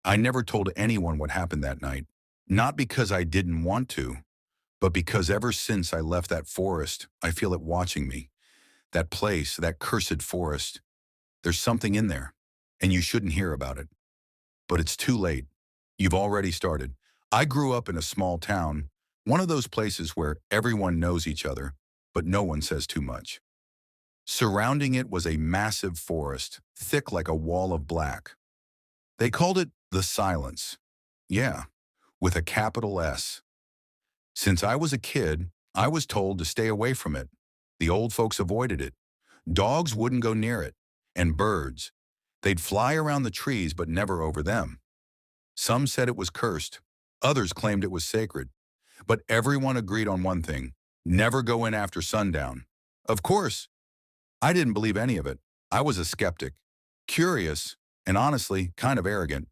I never told anyone what happened that night. Not because I didn't want to, but because ever since I left that forest, I feel it watching me. That place, that cursed forest. There's something in there, and you shouldn't hear about it. But it's too late. You've already started. I grew up in a small town, one of those places where everyone knows each other, but no one says too much. Surrounding it was a massive forest, thick like a wall of black. They called it the Silence. Yeah, with a capital S. Since I was a kid, I was told to stay away from it. The old folks avoided it. Dogs wouldn't go near it. And birds. They'd fly around the trees but never over them. Some said it was cursed. Others claimed it was sacred. But everyone agreed on one thing: never go in after sundown. Of course, I didn't believe any of it. I was a skeptic, curious, and honestly, kind of arrogant.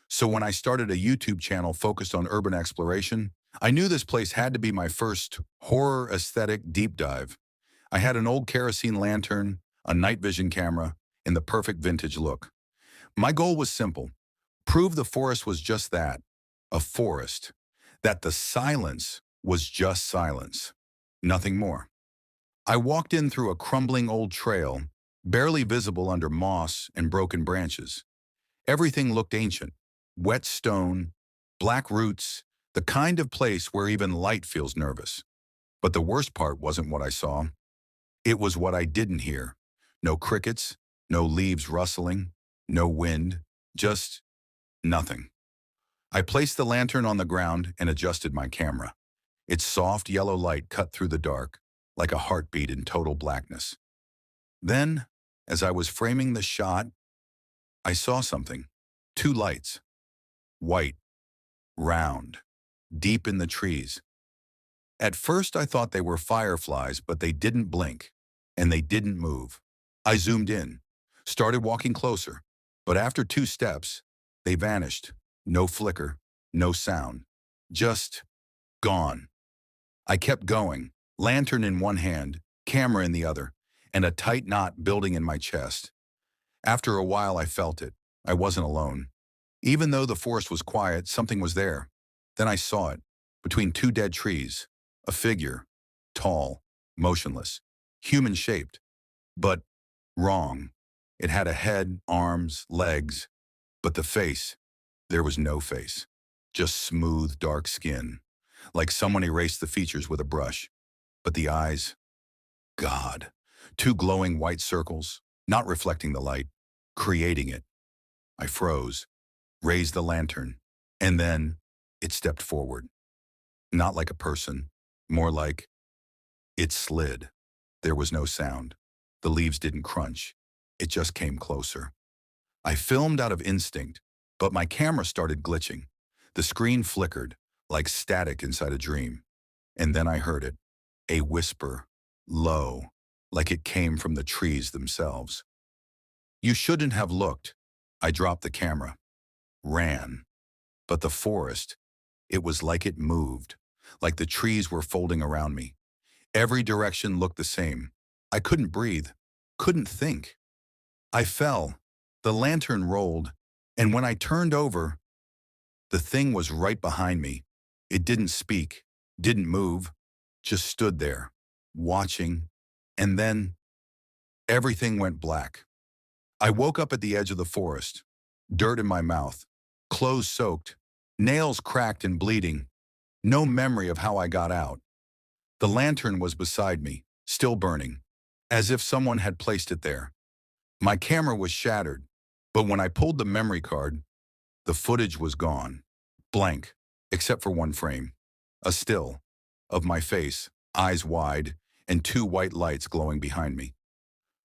So when I started a YouTube channel focused on urban exploration, I knew this place had to be my first horror aesthetic deep dive. I had an old kerosene lantern, a night vision camera, and the perfect vintage look. My goal was simple: prove the forest was just that, a forest. That the silence was just silence, nothing more. I walked in through a crumbling old trail, barely visible under moss and broken branches. Everything looked ancient: wet stone, black roots, the kind of place where even light feels nervous. But the worst part wasn't what I saw. It was what I didn't hear. No crickets, no leaves rustling, no wind, just nothing. I placed the lantern on the ground and adjusted my camera. Its soft yellow light cut through the dark, like a heartbeat in total blackness. Then, as I was framing the shot, I saw something. Two lights. White, round, deep in the trees. At first I thought they were fireflies, but they didn't blink, and they didn't move. I zoomed in, started walking closer, but after 2 steps, they vanished. No flicker, no sound. Just gone. I kept going, lantern in one hand, camera in the other, and a tight knot building in my chest. After a while I felt it. I wasn't alone. Even though the forest was quiet, something was there. Then I saw it, between two dead trees, a figure, tall, motionless, human-shaped, but wrong. It had a head, arms, legs, but the face, there was no face. Just smooth, dark skin, like someone erased the features with a brush. But the eyes, God, two glowing white circles, not reflecting the light, creating it. I froze, raised the lantern, and then it stepped forward. Not like a person, more like it slid. There was no sound. The leaves didn't crunch. It just came closer. I filmed out of instinct, but my camera started glitching. The screen flickered, like static inside a dream. And then I heard it, a whisper, low, like it came from the trees themselves. You shouldn't have looked. I dropped the camera, ran. But the forest, it was like it moved, like the trees were folding around me. Every direction looked the same. I couldn't breathe, couldn't think. I fell. The lantern rolled, and when I turned over, the thing was right behind me. It didn't speak, didn't move, just stood there, watching, and then everything went black. I woke up at the edge of the forest, dirt in my mouth, clothes soaked, nails cracked and bleeding. No memory of how I got out. The lantern was beside me, still burning, as if someone had placed it there. My camera was shattered, but when I pulled the memory card, the footage was gone, blank, except for one frame, a still, of my face, eyes wide, and two white lights glowing behind me.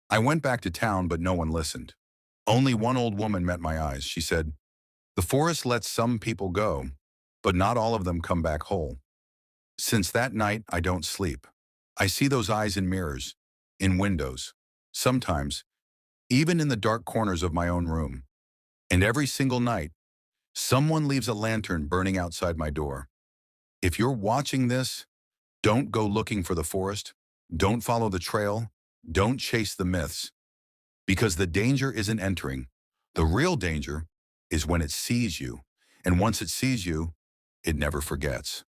I went back to town, but no one listened. Only one old woman met my eyes. She said, "The forest lets some people go, but not all of them come back whole." Since that night, I don't sleep. I see those eyes in mirrors, in windows, sometimes, even in the dark corners of my own room. And every single night, someone leaves a lantern burning outside my door. If you're watching this, don't go looking for the forest. Don't follow the trail. Don't chase the myths. Because the danger isn't entering. The real danger is when it sees you. And once it sees you, it never forgets.